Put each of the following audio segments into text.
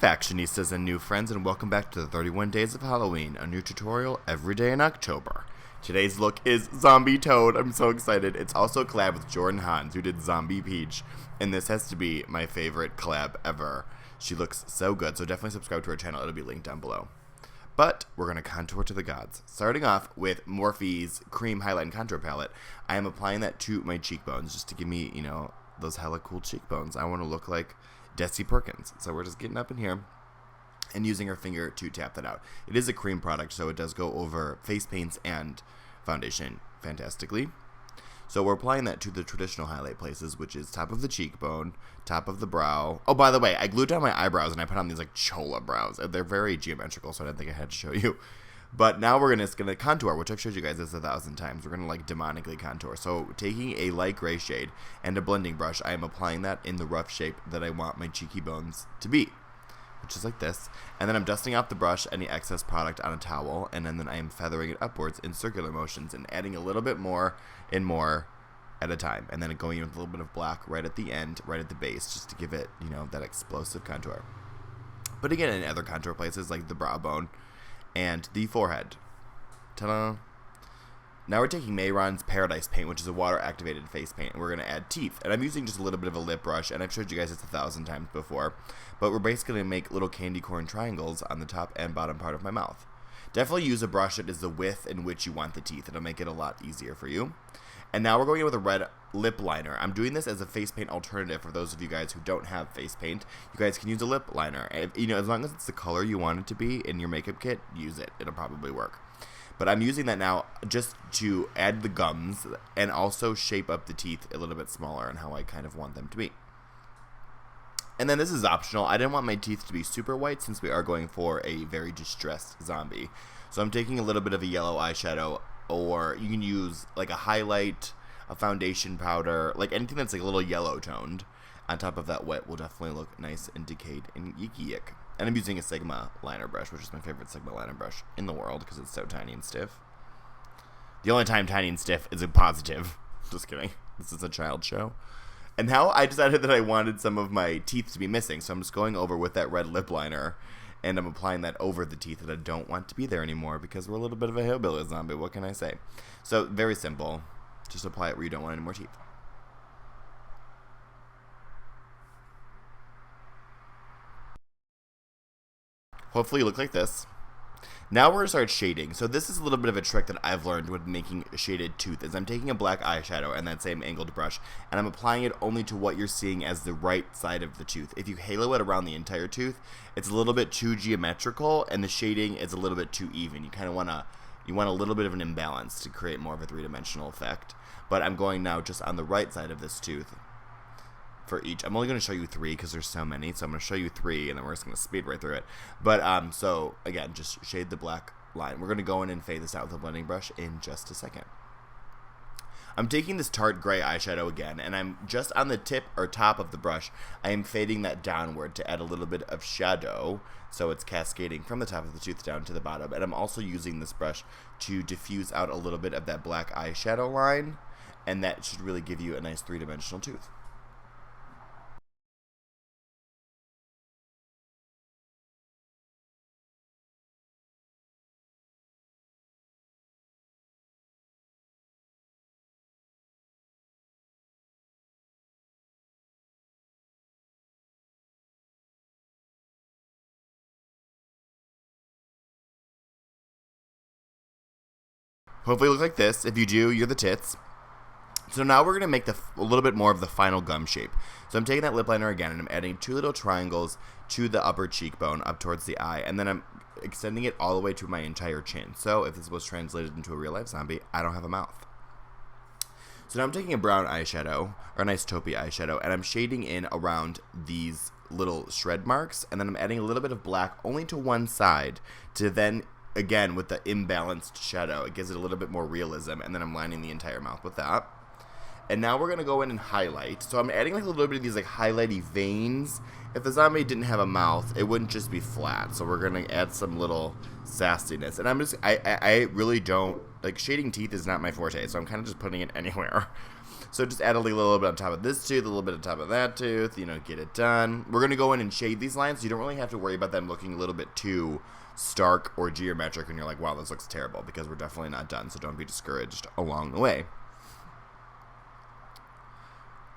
fashionistas and new friends, and welcome back to the 31 Days of Halloween, a new tutorial every day in October. Today's look is Zombie Toad. I'm so excited. It's also a collab with Jordan Hans, who did Zombie Peach, and this has to be my favorite collab ever. She looks so good, so definitely subscribe to her channel. It'll be linked down below. But we're going to contour to the gods. Starting off with Morphe's Cream Highlight and Contour Palette, I am applying that to my cheekbones just to give me, those hella cool cheekbones. I want to look like Desi Perkins. So we're just getting up in here and using our finger to tap that out. It is a cream product, so it does go over face paints and foundation fantastically. So we're applying that to the traditional highlight places, which is top of the cheekbone, top of the brow. Oh, by the way, I glued down my eyebrows and I put on these like chola brows. They're very geometrical, so I didn't think I had to show you. But now we're gonna contour, which I've showed you guys this 1,000 times. We're gonna like demonically contour. So taking a light gray shade and a blending brush, I am applying that in the rough shape that I want my cheeky bones to be, which is like this. And then I'm dusting off the brush, any excess product on a towel, and then I am feathering it upwards in circular motions and adding a little bit more and more at a time. And then going in with a little bit of black right at the end, right at the base, just to give it, that explosive contour. But again, in other contour places like the brow bone and the forehead. Ta-da! Now we're taking Mayron's Paradise Paint, which is a water-activated face paint, and we're going to add teeth. And I'm using just a little bit of a lip brush, and I've showed you guys this 1,000 times before. But we're basically going to make little candy corn triangles on the top and bottom part of my mouth. Definitely use a brush that is the width in which you want the teeth. It'll make it a lot easier for you. And now we're going in with a red lip liner. I'm doing this as a face paint alternative for those of you guys who don't have face paint. You guys can use a lip liner. As long as it's the color you want it to be in your makeup kit, use it. It'll probably work. But I'm using that now just to add the gums and also shape up the teeth a little bit smaller and how I kind of want them to be. And then this is optional. I didn't want my teeth to be super white since we are going for a very distressed zombie. So I'm taking a little bit of a yellow eyeshadow, or you can use like a highlight, a foundation powder, like anything that's like a little yellow toned. On top of that wet will definitely look nice and decayed and yicky yick. And I'm using a Sigma liner brush, which is my favorite Sigma liner brush in the world because it's so tiny and stiff. The only time tiny and stiff is a positive. Just kidding. This is a child show. And now I decided that I wanted some of my teeth to be missing, so I'm just going over with that red lip liner, and I'm applying that over the teeth that I don't want to be there anymore because we're a little bit of a hillbilly zombie. What can I say? So very simple. Just apply it where you don't want any more teeth. Hopefully you look like this. Now we're going to start shading. So this is a little bit of a trick that I've learned with making a shaded tooth, is I'm taking a black eyeshadow and that same angled brush, and I'm applying it only to what you're seeing as the right side of the tooth. If you halo it around the entire tooth, it's a little bit too geometrical, and the shading is a little bit too even. You kind of want a little bit of an imbalance to create more of a three-dimensional effect. But I'm going now just on the right side of this tooth for each. I'm only going to show you 3 because there's so many, so I'm going to show you 3 and then we're just going to speed right through it. But so again, just shade the black line. We're going to go in and fade this out with a blending brush in just a second. I'm taking this tart gray eyeshadow again, and I'm just on the tip or top of the brush, I am fading that downward to add a little bit of shadow, so it's cascading from the top of the tooth down to the bottom. And I'm also using this brush to diffuse out a little bit of that black eyeshadow line, and that should really give you a nice three-dimensional tooth. Hopefully look like this. If you do, you're the tits. So now we're going to make a little bit more of the final gum shape. So I'm taking that lip liner again, and I'm adding 2 little triangles to the upper cheekbone up towards the eye, and then I'm extending it all the way to my entire chin. So if this was translated into a real life zombie, I don't have a mouth. So now I'm taking a brown eyeshadow, or a nice taupey eyeshadow, and I'm shading in around these little shred marks, and then I'm adding a little bit of black only to one side to then, again, with the imbalanced shadow, it gives it a little bit more realism, and then I'm lining the entire mouth with that. And now we're going to go in and highlight. So I'm adding like a little bit of these like highlighty veins. If the zombie didn't have a mouth, it wouldn't just be flat. So we're going to add some little sassiness. And I really don't, like, shading teeth is not my forte, so I'm kind of just putting it anywhere. So just add a little bit on top of this tooth, a little bit on top of that tooth, get it done. We're going to go in and shade these lines, so you don't really have to worry about them looking a little bit too stark or geometric and you're like, wow, this looks terrible, because we're definitely not done, so don't be discouraged along the way.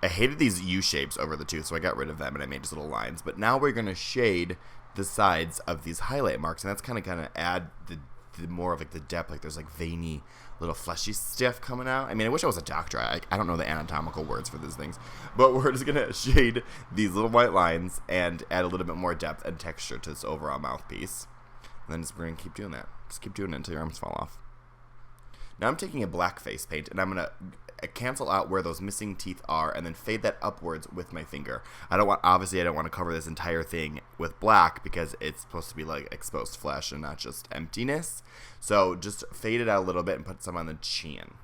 I hated these U shapes over the tooth, so I got rid of them and I made just little lines. But now we're going to shade the sides of these highlight marks, and that's kind of add the more of like the depth, like there's like veiny little fleshy stuff coming out. I mean, I wish I was a doctor. I don't know the anatomical words for these things, but we're just gonna shade these little white lines and add a little bit more depth and texture to this overall mouthpiece. And then we're gonna keep doing that. Just keep doing it until your arms fall off. Now I'm taking a black face paint and I'm gonna cancel out where those missing teeth are and then fade that upwards with my finger. Obviously I don't want to cover this entire thing with black because it's supposed to be like exposed flesh and not just emptiness. So just fade it out a little bit and put some on the chin.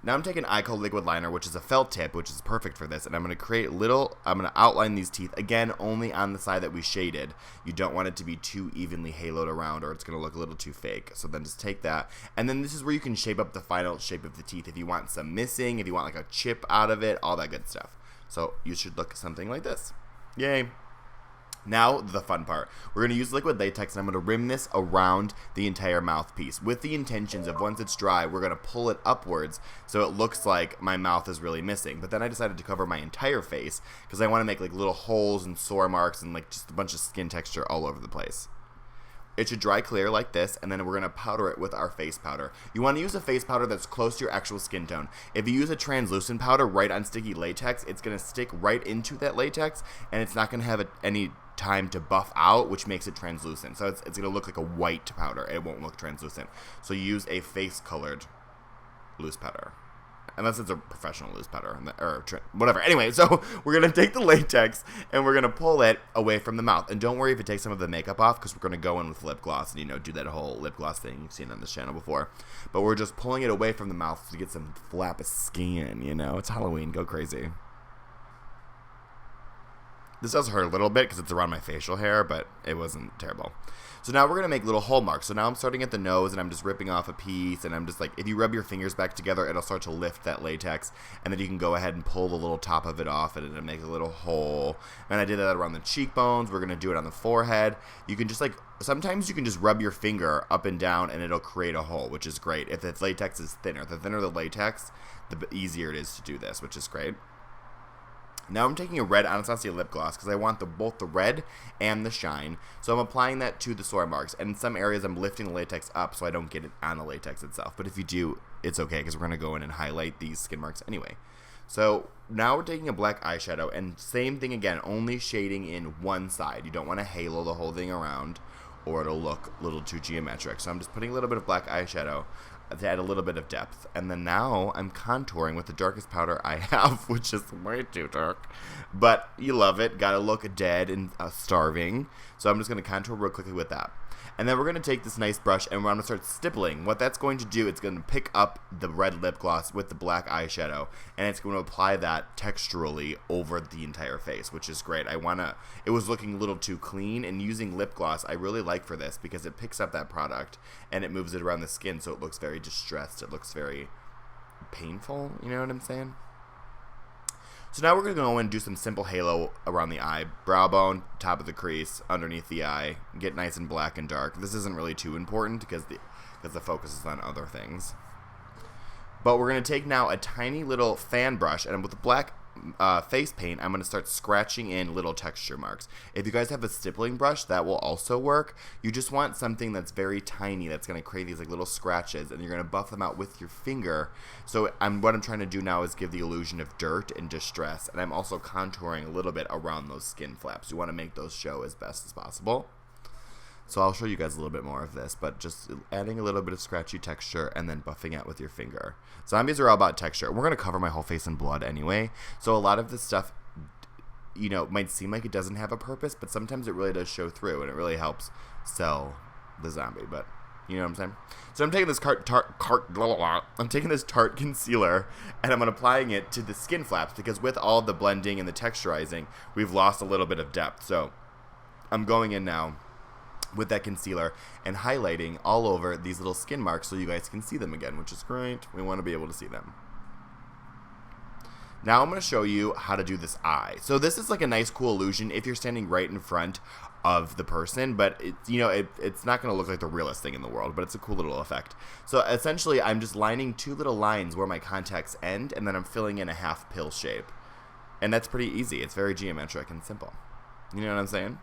Now I'm taking Eye Color Liquid Liner, which is a felt tip, which is perfect for this, and I'm going to create I'm going to outline these teeth, again, only on the side that we shaded. You don't want it to be too evenly haloed around or it's going to look a little too fake. So then just take that, and then this is where you can shape up the final shape of the teeth if you want some missing, if you want like a chip out of it, all that good stuff. So you should look something like this. Yay. Now, the fun part. We're going to use liquid latex, and I'm going to rim this around the entire mouthpiece with the intentions of once it's dry, we're going to pull it upwards so it looks like my mouth is really missing. But then I decided to cover my entire face because I want to make like little holes and sore marks and like just a bunch of skin texture all over the place. It should dry clear like this, and then we're going to powder it with our face powder. You want to use a face powder that's close to your actual skin tone. If you use a translucent powder right on sticky latex, it's going to stick right into that latex, and it's not going to have any time to buff out, which makes it translucent. So it's going to look like a white powder. It won't look translucent. So use a face-colored loose powder. Unless it's a professional loose powder, or whatever. Anyway, so we're going to take the latex, and we're going to pull it away from the mouth. And don't worry if it takes some of the makeup off, because we're going to go in with lip gloss and, do that whole lip gloss thing you've seen on this channel before. But we're just pulling it away from the mouth to get some flap of skin, It's Halloween. Go crazy. This does hurt a little bit because it's around my facial hair, but it wasn't terrible. So now we're going to make little hole marks. So now I'm starting at the nose, and I'm just ripping off a piece, and I'm just like, if you rub your fingers back together, it'll start to lift that latex, and then you can go ahead and pull the little top of it off, and it'll make a little hole. And I did that around the cheekbones. We're going to do it on the forehead. You can just sometimes you can just rub your finger up and down, and it'll create a hole, which is great. If the latex is thinner, the thinner the latex, the easier it is to do this, which is great. Now I'm taking a red Anastasia lip gloss because I want both the red and the shine. So I'm applying that to the sore marks. And in some areas I'm lifting the latex up so I don't get it on the latex itself. But if you do, it's okay because we're going to go in and highlight these skin marks anyway. So now we're taking a black eyeshadow, and same thing again, only shading in one side. You don't want to halo the whole thing around or it'll look a little too geometric. So I'm just putting a little bit of black eyeshadow to add a little bit of depth. And then now I'm contouring with the darkest powder I have, which is way too dark. But you love it. Gotta look dead and starving. So I'm just going to contour real quickly with that. And then we're going to take this nice brush and we're going to start stippling. What that's going to do, it's going to pick up the red lip gloss with the black eyeshadow, and it's going to apply that texturally over the entire face, which is great. It was looking a little too clean, and using lip gloss I really like for this because it picks up that product and it moves it around the skin so it looks very distressed. It looks very painful, you know what I'm saying? So now we're going to go in and do some simple halo around the eye, brow bone, top of the crease, underneath the eye, get nice and black and dark. This isn't really too important because the focus is on other things. But we're going to take now a tiny little fan brush, and with the black face paint, I'm going to start scratching in little texture marks. If you guys have a stippling brush, that will also work. You just want something that's very tiny that's going to create these like little scratches, and you're going to buff them out with your finger. So what I'm trying to do now is give the illusion of dirt and distress, and I'm also contouring a little bit around those skin flaps. You want to make those show as best as possible. So I'll show you guys a little bit more of this, but just adding a little bit of scratchy texture and then buffing out with your finger. Zombies are all about texture. We're going to cover my whole face in blood anyway, so a lot of this stuff, might seem like it doesn't have a purpose, but sometimes it really does show through, and it really helps sell the zombie, but you know what I'm saying? So I'm taking this Tarte concealer, and I'm applying it to the skin flaps, because with all the blending and the texturizing, we've lost a little bit of depth. So I'm going in now with that concealer and highlighting all over these little skin marks so you guys can see them again, which is great. We want to be able to see them. Now I'm going to show you how to do this eye. So this is like a nice cool illusion if you're standing right in front of the person, but it's not going to look like the realest thing in the world, but it's a cool little effect. So essentially I'm just lining 2 little lines where my contacts end, and then I'm filling in a half pill shape. And that's pretty easy. It's very geometric and simple. You know what I'm saying?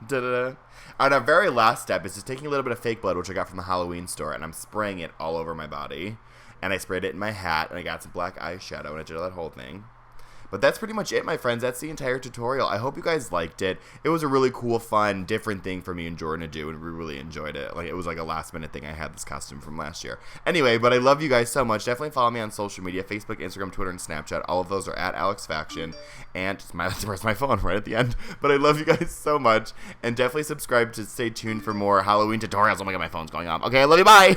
Da-da-da. And our very last step is just taking a little bit of fake blood, which I got from the Halloween store, and I'm spraying it all over my body. And I sprayed it in my hat, and I got some black eyeshadow, and I did that whole thing. But that's pretty much it, my friends. That's the entire tutorial. I hope you guys liked it. It was a really cool, fun, different thing for me and Jordan to do, and we really enjoyed it. Like, it was like a last-minute thing. I had this costume from last year. Anyway, but I love you guys so much. Definitely follow me on social media, Facebook, Instagram, Twitter, and Snapchat. All of those are at AlexFaction. And where's my phone? Right at the end. But I love you guys so much. And definitely subscribe to stay tuned for more Halloween tutorials. Oh my god, my phone's going off. Okay, I love you. Bye.